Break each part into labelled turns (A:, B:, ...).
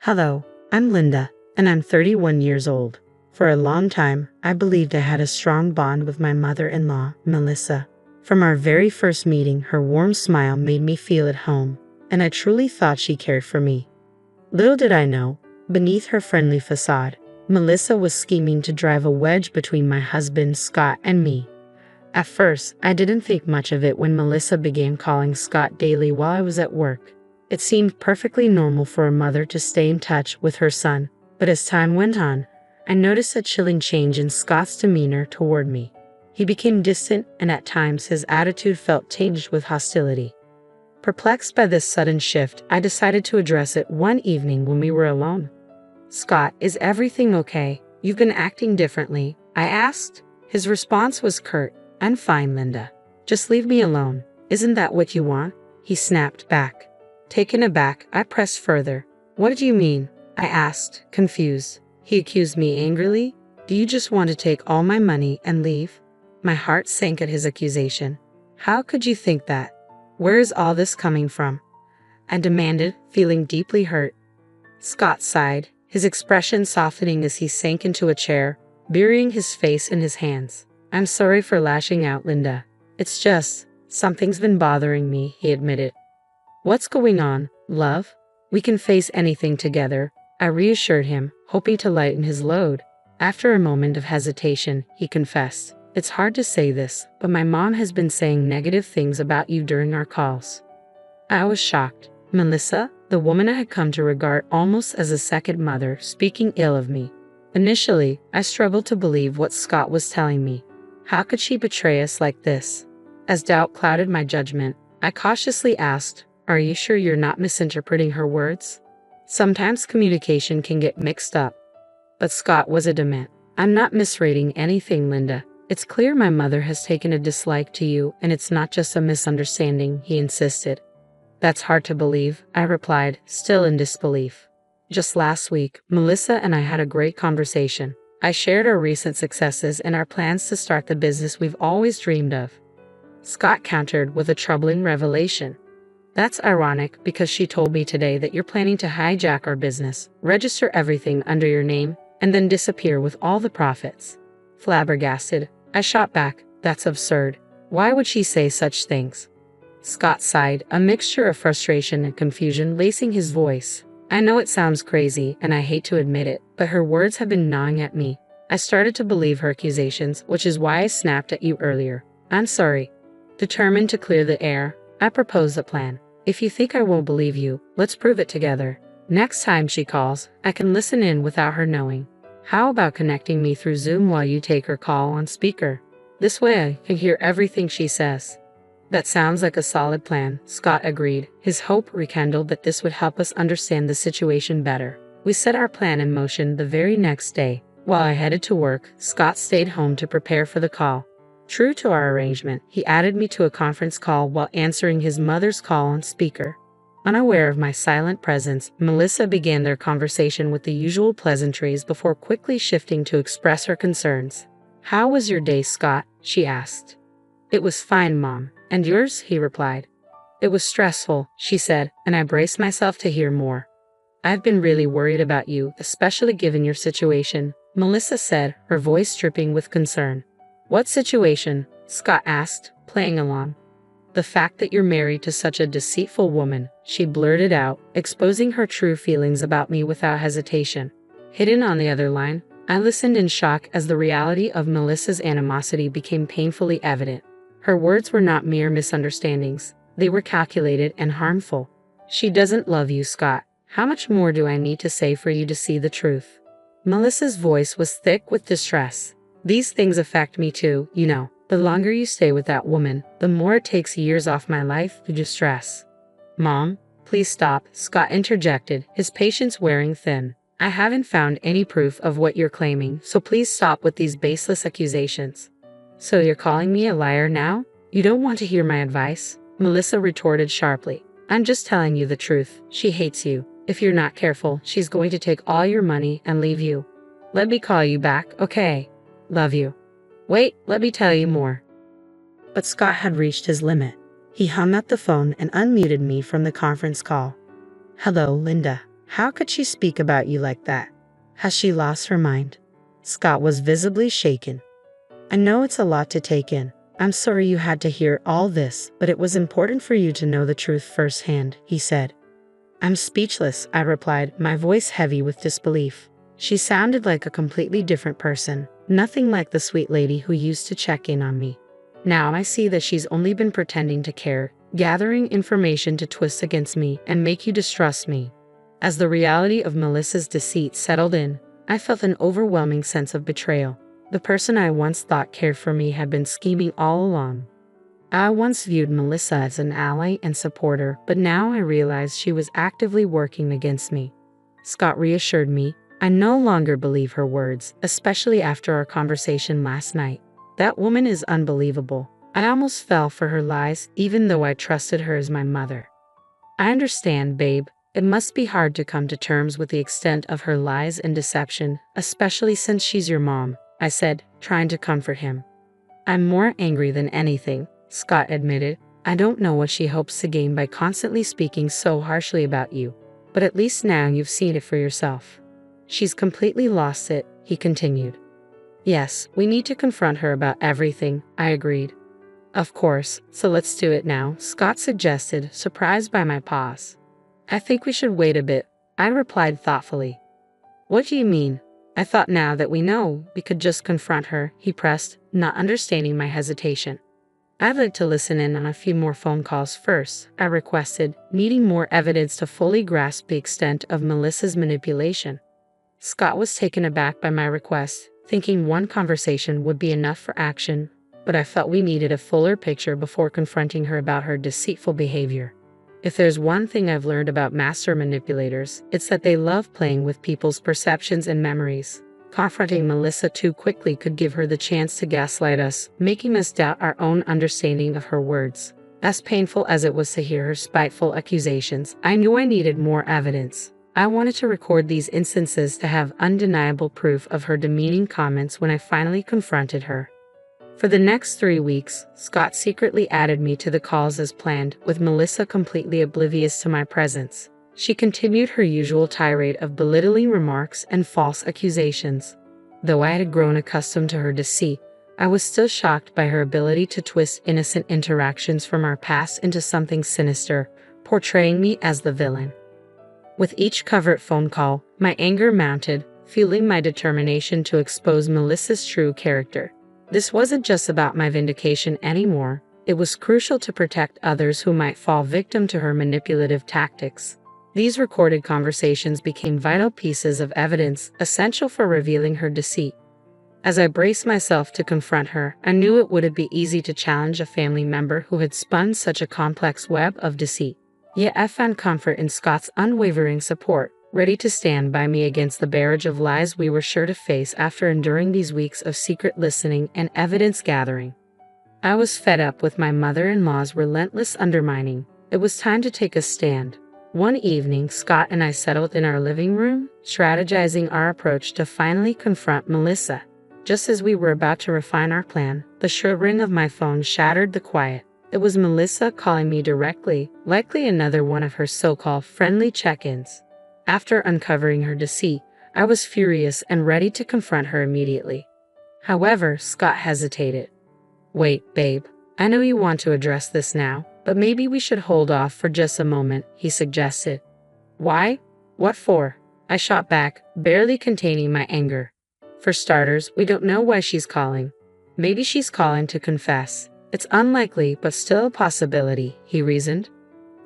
A: Hello, I'm Linda, and I'm 31 years old. For a long time, I believed I had a strong bond with my mother-in-law, Melissa. From our very first meeting, her warm smile made me feel at home, and I truly thought she cared for me. Little did I know, beneath her friendly facade, Melissa was scheming to drive a wedge between my husband, Scott, and me. At first, I didn't think much of it when Melissa began calling Scott daily while I was at work. It seemed perfectly normal for a mother to stay in touch with her son, but as time went on, I noticed a chilling change in Scott's demeanor toward me. He became distant, and at times his attitude felt tinged with hostility. Perplexed by this sudden shift, I decided to address it one evening when we were alone. "Scott, is everything okay? You've been acting differently," I asked. His response was curt. "I'm fine, Linda. Just leave me alone. Isn't that what you want?" He snapped back. Taken aback, I pressed further. "What do you mean?" I asked, confused. He accused me angrily. "Do you just want to take all my money and leave?" My heart sank at his accusation. "How could you think that? Where is all this coming from?" I demanded, feeling deeply hurt. Scott sighed, his expression softening as he sank into a chair, burying his face in his hands. "I'm sorry for lashing out, Linda. It's just, something's been bothering me," he admitted. "What's going on, love? We can face anything together," I reassured him, hoping to lighten his load. After a moment of hesitation, he confessed, "It's hard to say this, but my mom has been saying negative things about you during our calls." I was shocked. Melissa, the woman I had come to regard almost as a second mother, speaking ill of me. Initially, I struggled to believe what Scott was telling me. How could she betray us like this? As doubt clouded my judgment, I cautiously asked, "Are you sure you're not misinterpreting her words? Sometimes communication can get mixed up." But Scott was adamant. "I'm not misreading anything, Linda. It's clear my mother has taken a dislike to you, and it's not just a misunderstanding," he insisted. "That's hard to believe," I replied, still in disbelief. "Just last week, Melissa and I had a great conversation. I shared our recent successes and our plans to start the business we've always dreamed of." Scott countered with a troubling revelation. "That's ironic because she told me today that you're planning to hijack our business, register everything under your name, and then disappear with all the profits." Flabbergasted, I shot back, "That's absurd. Why would she say such things?" Scott sighed, a mixture of frustration and confusion lacing his voice. "I know it sounds crazy, and I hate to admit it, but her words have been gnawing at me. I started to believe her accusations, which is why I snapped at you earlier. I'm sorry." Determined to clear the air, I proposed a plan. "If you think I won't believe you, let's prove it together. Next time she calls, I can listen in without her knowing. How about connecting me through Zoom while you take her call on speaker? This way I can hear everything she says." "That sounds like a solid plan," Scott agreed, his hope rekindled that this would help us understand the situation better. We set our plan in motion the very next day. While I headed to work, Scott stayed home to prepare for the call. True to our arrangement, he added me to a conference call while answering his mother's call on speaker. Unaware of my silent presence, Melissa began their conversation with the usual pleasantries before quickly shifting to express her concerns. "How was your day, Scott?" she asked. "It was fine, Mom. And yours?" he replied. "It was stressful," she said, and I braced myself to hear more. "I've been really worried about you, especially given your situation," Melissa said, her voice dripping with concern. "What situation?" Scott asked, playing along. "The fact that you're married to such a deceitful woman," she blurted out, exposing her true feelings about me without hesitation. Hidden on the other line, I listened in shock as the reality of Melissa's animosity became painfully evident. Her words were not mere misunderstandings. They were calculated and harmful. "She doesn't love you, Scott. How much more do I need to say for you to see the truth?" Melissa's voice was thick with distress. "These things affect me too, you know. The longer you stay with that woman, the more it takes years off my life due to stress." "Mom, please stop," Scott interjected, his patience wearing thin. "I haven't found any proof of what you're claiming, so please stop with these baseless accusations." "So you're calling me a liar now? You don't want to hear my advice?" Melissa retorted sharply. "I'm just telling you the truth. She hates you. If you're not careful, she's going to take all your money and leave you. Let me call you back, okay? Love you." "Wait, let me tell you more." But Scott had reached his limit. He hung up the phone and unmuted me from the conference call. "Hello, Linda. How could she speak about you like that? Has she lost her mind? Scott was visibly shaken. I know it's a lot to take in. I'm sorry you had to hear all this, but it was important for you to know the truth firsthand, he said. I'm speechless, I replied, my voice heavy with disbelief. She sounded like a completely different person, nothing like the sweet lady who used to check in on me. Now I see that she's only been pretending to care, gathering information to twist against me and make you distrust me. As the reality of Melissa's deceit settled in, I felt an overwhelming sense of betrayal. The person I once thought cared for me had been scheming all along. I once viewed Melissa as an ally and supporter, but now I realized she was actively working against me. Scott reassured me. I no longer believe her words, especially after our conversation last night. That woman is unbelievable. I almost fell for her lies, even though I trusted her as my mother. I understand, babe. It must be hard to come to terms with the extent of her lies and deception, especially since she's your mom, I said, trying to comfort him. I'm more angry than anything, Scott admitted. I don't know what she hopes to gain by constantly speaking so harshly about you, but at least now you've seen it for yourself. She's completely lost it, he continued. Yes, we need to confront her about everything, I agreed. Of course, so let's do it now, Scott suggested, surprised by my pause. I think we should wait a bit, I replied thoughtfully. What do you mean? I thought now that we know, we could just confront her, he pressed, not understanding my hesitation. I'd like to listen in on a few more phone calls first, I requested, needing more evidence to fully grasp the extent of Melissa's manipulation. Scott was taken aback by my request, thinking one conversation would be enough for action, but I felt we needed a fuller picture before confronting her about her deceitful behavior. If there's one thing I've learned about master manipulators, it's that they love playing with people's perceptions and memories. Confronting Melissa too quickly could give her the chance to gaslight us, making us doubt our own understanding of her words. As painful as it was to hear her spiteful accusations, I knew I needed more evidence. I wanted to record these instances to have undeniable proof of her demeaning comments when I finally confronted her. For the next 3 weeks, Scott secretly added me to the calls as planned, with Melissa completely oblivious to my presence. She continued her usual tirade of belittling remarks and false accusations. Though I had grown accustomed to her deceit, I was still shocked by her ability to twist innocent interactions from our past into something sinister, portraying me as the villain. With each covert phone call, my anger mounted, fueling my determination to expose Melissa's true character. This wasn't just about my vindication anymore, it was crucial to protect others who might fall victim to her manipulative tactics. These recorded conversations became vital pieces of evidence, essential for revealing her deceit. As I braced myself to confront her, I knew it wouldn't be easy to challenge a family member who had spun such a complex web of deceit. Yet I found comfort in Scott's unwavering support, ready to stand by me against the barrage of lies we were sure to face after enduring these weeks of secret listening and evidence gathering. I was fed up with my mother-in-law's relentless undermining. It was time to take a stand. One evening, Scott and I settled in our living room, strategizing our approach to finally confront Melissa. Just as we were about to refine our plan, the shrill ring of my phone shattered the quiet. It was Melissa calling me directly, likely another one of her so-called friendly check-ins. After uncovering her deceit, I was furious and ready to confront her immediately. However, Scott hesitated. Wait, babe, I know you want to address this now, but maybe we should hold off for just a moment, he suggested. Why? What for? I shot back, barely containing my anger. For starters, we don't know why she's calling. Maybe she's calling to confess. It's unlikely, but still a possibility, he reasoned.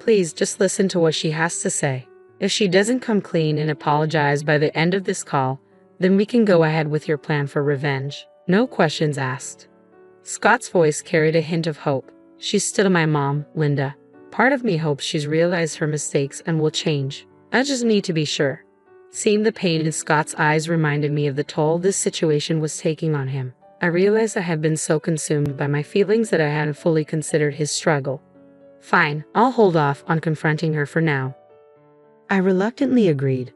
A: Please just listen to what she has to say. If she doesn't come clean and apologize by the end of this call, then we can go ahead with your plan for revenge. No questions asked. Scott's voice carried a hint of hope. She's still my mom, Linda. Part of me hopes she's realized her mistakes and will change. I just need to be sure. Seeing the pain in Scott's eyes reminded me of the toll this situation was taking on him. I realized I had been so consumed by my feelings that I hadn't fully considered his struggle. Fine, I'll hold off on confronting her for now. I reluctantly agreed.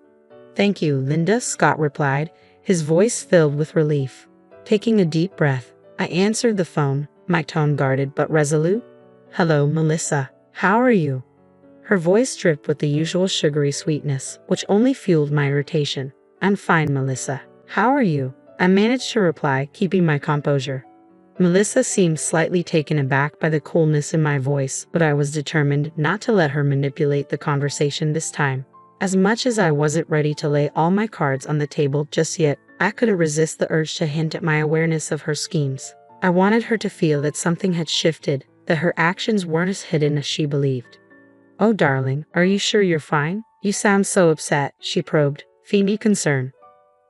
A: Thank you, Linda, Scott replied, his voice filled with relief. Taking a deep breath, I answered the phone, my tone guarded but resolute. Hello, Melissa. How are you? Her voice dripped with the usual sugary sweetness, which only fueled my irritation. "I'm fine, Melissa. How are you?" I managed to reply, keeping my composure. Melissa seemed slightly taken aback by the coolness in my voice, but I was determined not to let her manipulate the conversation this time. As much as I wasn't ready to lay all my cards on the table just yet, I couldn't resist the urge to hint at my awareness of her schemes. I wanted her to feel that something had shifted, that her actions weren't as hidden as she believed. "Oh, darling, are you sure you're fine? You sound so upset," she probed, feigning concern.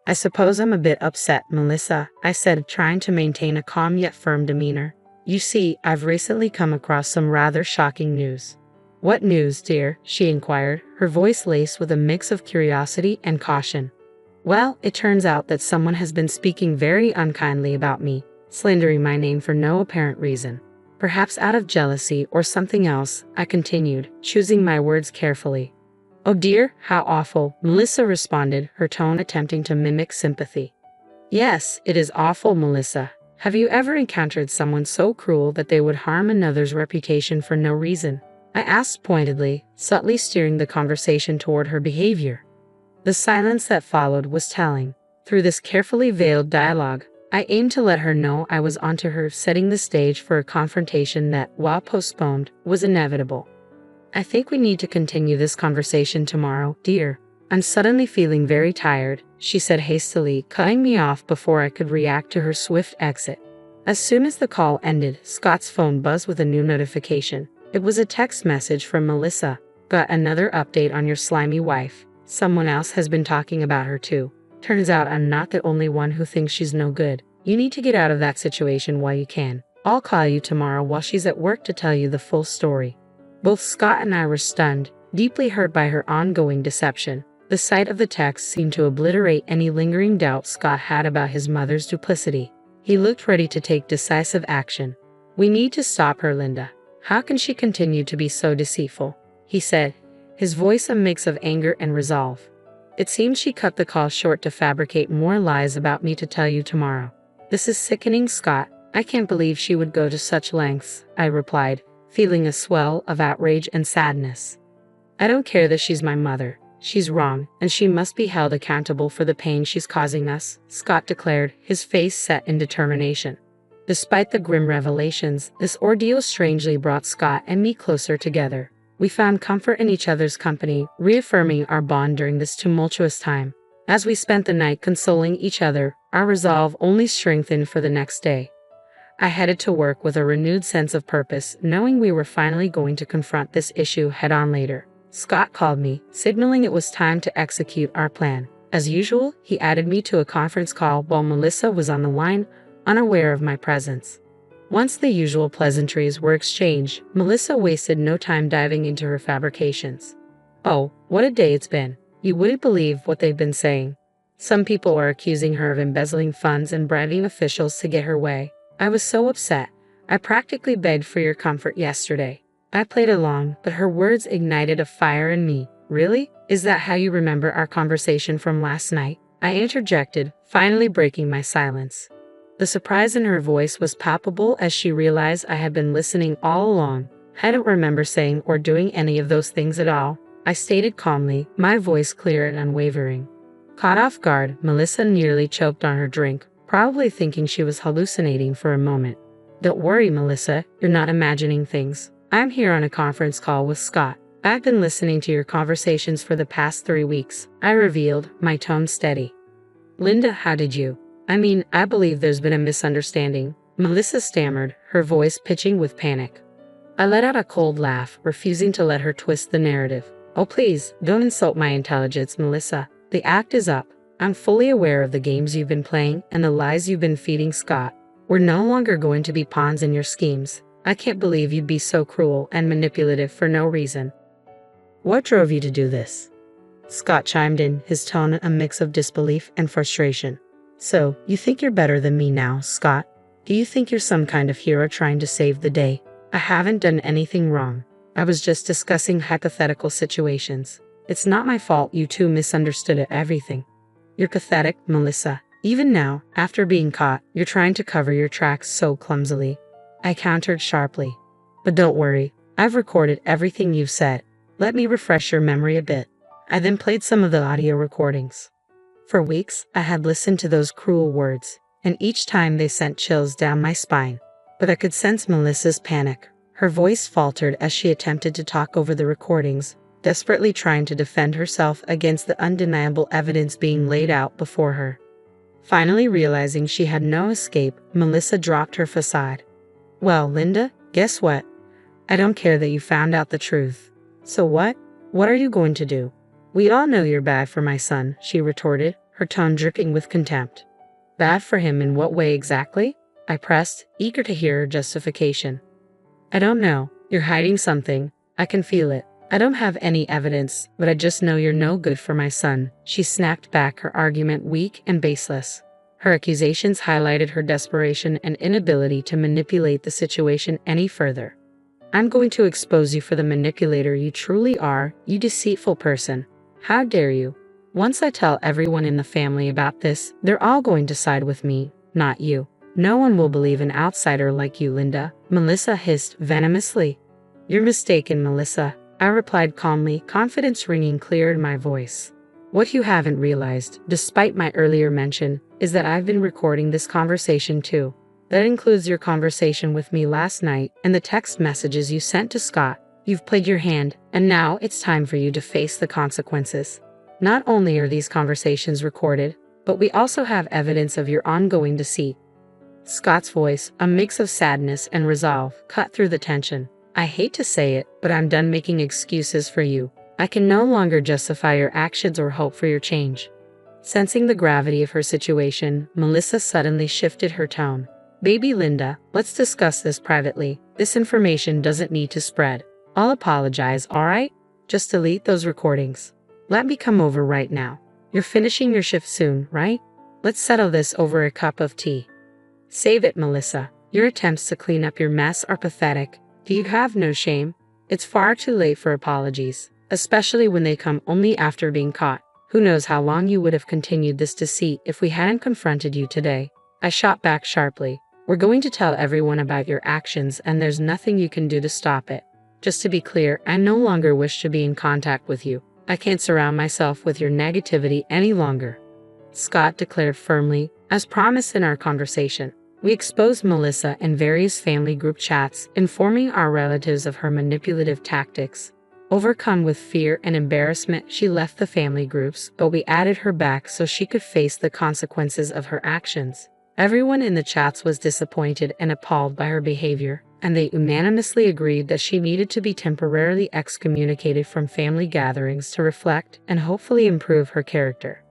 A: "I suppose I'm a bit upset, Melissa," I said, trying to maintain a calm yet firm demeanor. "You see, I've recently come across some rather shocking news." "What news, dear?" she inquired, her voice laced with a mix of curiosity and caution. "Well, it turns out that someone has been speaking very unkindly about me, slandering my name for no apparent reason. Perhaps out of jealousy or something else," I continued, choosing my words carefully. "Oh dear, how awful," Melissa responded, her tone attempting to mimic sympathy. "Yes, it is awful, Melissa. Have you ever encountered someone so cruel that they would harm another's reputation for no reason?" I asked pointedly, subtly steering the conversation toward her behavior. The silence that followed was telling. Through this carefully veiled dialogue, I aimed to let her know I was onto her, setting the stage for a confrontation that, while postponed, was inevitable. "I think we need to continue this conversation tomorrow, dear. I'm suddenly feeling very tired," she said hastily, cutting me off before I could react to her swift exit. As soon as the call ended, Scott's phone buzzed with a new notification. It was a text message from Melissa. "Got another update on your slimy wife. Someone else has been talking about her too. Turns out I'm not the only one who thinks she's no good. You need to get out of that situation while you can. I'll call you tomorrow while she's at work to tell you the full story." Both Scott and I were stunned, deeply hurt by her ongoing deception. The sight of the text seemed to obliterate any lingering doubt Scott had about his mother's duplicity. He looked ready to take decisive action. "We need to stop her, Linda. How can she continue to be so deceitful?" he said, his voice a mix of anger and resolve. "It seems she cut the call short to fabricate more lies about me to tell you tomorrow." "This is sickening, Scott. I can't believe she would go to such lengths," I replied, feeling a swell of outrage and sadness. "I don't care that she's my mother. She's wrong, and she must be held accountable for the pain she's causing us," Scott declared, his face set in determination. Despite the grim revelations, this ordeal strangely brought Scott and me closer together. We found comfort in each other's company, reaffirming our bond during this tumultuous time. As we spent the night consoling each other, our resolve only strengthened for the next day. I headed to work with a renewed sense of purpose, knowing we were finally going to confront this issue head-on later. Scott called me, signaling it was time to execute our plan. As usual, he added me to a conference call while Melissa was on the line, unaware of my presence. Once the usual pleasantries were exchanged, Melissa wasted no time diving into her fabrications. "Oh, what a day it's been. You wouldn't believe what they've been saying. Some people are accusing her of embezzling funds and bribing officials to get her way. I was so upset. I practically begged for your comfort yesterday." I played along, but her words ignited a fire in me. "Really? Is that how you remember our conversation from last night?" I interjected, finally breaking my silence. The surprise in her voice was palpable as she realized I had been listening all along. "I don't remember saying or doing any of those things at all," I stated calmly, my voice clear and unwavering. Caught off guard, Melissa nearly choked on her drink, probably thinking she was hallucinating for a moment. "Don't worry, Melissa, you're not imagining things. I'm here on a conference call with Scott. I've been listening to your conversations for the past 3 weeks," I revealed, my tone steady. "Linda, how did you? I believe there's been a misunderstanding," Melissa stammered, her voice pitching with panic. I let out a cold laugh, refusing to let her twist the narrative. "Oh please, don't insult my intelligence, Melissa. The act is up. I'm fully aware of the games you've been playing and the lies you've been feeding Scott. We're no longer going to be pawns in your schemes. I can't believe you'd be so cruel and manipulative for no reason." "What drove you to do this?" Scott chimed in, his tone a mix of disbelief and frustration. "So, you think you're better than me now, Scott? Do you think you're some kind of hero trying to save the day? I haven't done anything wrong. I was just discussing hypothetical situations. It's not my fault you two misunderstood everything." "You're pathetic, Melissa. Even now, after being caught, you're trying to cover your tracks so clumsily," I countered sharply. "But don't worry, I've recorded everything you've said. Let me refresh your memory a bit. I then played some of the audio recordings. For weeks, I had listened to those cruel words, and each time they sent chills down my spine. But I could sense Melissa's panic. Her voice faltered as she attempted to talk over the recordings, desperately trying to defend herself against the undeniable evidence being laid out before her. Finally realizing she had no escape, Melissa dropped her facade. Well, Linda, guess what? I don't care that you found out the truth. So what? What are you going to do? We all know you're bad for my son, she retorted, her tone dripping with contempt. Bad for him in what way exactly? I pressed, eager to hear her justification. I don't know. You're hiding something. I can feel it. I don't have any evidence, but I just know you're no good for my son, she snapped back, her argument weak and baseless. Her accusations highlighted her desperation and inability to manipulate the situation any further. I'm going to expose you for the manipulator you truly are, you deceitful person. How dare you? Once I tell everyone in the family about this, they're all going to side with me, not you. No one will believe an outsider like you, Linda, Melissa hissed venomously. You're mistaken, Melissa, I replied calmly, confidence ringing clear in my voice. What you haven't realized, despite my earlier mention, is that I've been recording this conversation too. That includes your conversation with me last night and the text messages you sent to Scott. You've played your hand, and now it's time for you to face the consequences. Not only are these conversations recorded, but we also have evidence of your ongoing deceit. Scott's voice, a mix of sadness and resolve, cut through the tension. I hate to say it, but I'm done making excuses for you. I can no longer justify your actions or hope for your change. Sensing the gravity of her situation, Melissa suddenly shifted her tone. Baby Linda, let's discuss this privately. This information doesn't need to spread. I'll apologize, alright? Just delete those recordings. Let me come over right now. You're finishing your shift soon, right? Let's settle this over a cup of tea. Save it, Melissa. Your attempts to clean up your mess are pathetic. Do you have no shame? It's far too late for apologies, especially when they come only after being caught. Who knows how long you would have continued this deceit if we hadn't confronted you today. I shot back sharply. We're going to tell everyone about your actions, and there's nothing you can do to stop it. Just to be clear, I no longer wish to be in contact with you. I can't surround myself with your negativity any longer. Scott declared firmly, as promised in our conversation. We exposed Melissa in various family group chats, informing our relatives of her manipulative tactics. Overcome with fear and embarrassment, she left the family groups, but we added her back so she could face the consequences of her actions. Everyone in the chats was disappointed and appalled by her behavior, and they unanimously agreed that she needed to be temporarily excommunicated from family gatherings to reflect and hopefully improve her character.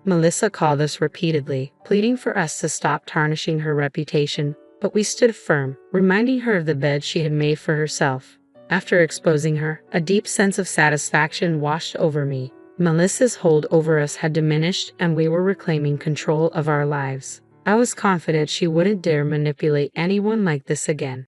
A: Melissa called us repeatedly, pleading for us to stop tarnishing her reputation, but we stood firm, reminding her of the bed she had made for herself. After exposing her, a deep sense of satisfaction washed over me. Melissa's hold over us had diminished, and we were reclaiming control of our lives. I was confident she wouldn't dare manipulate anyone like this again.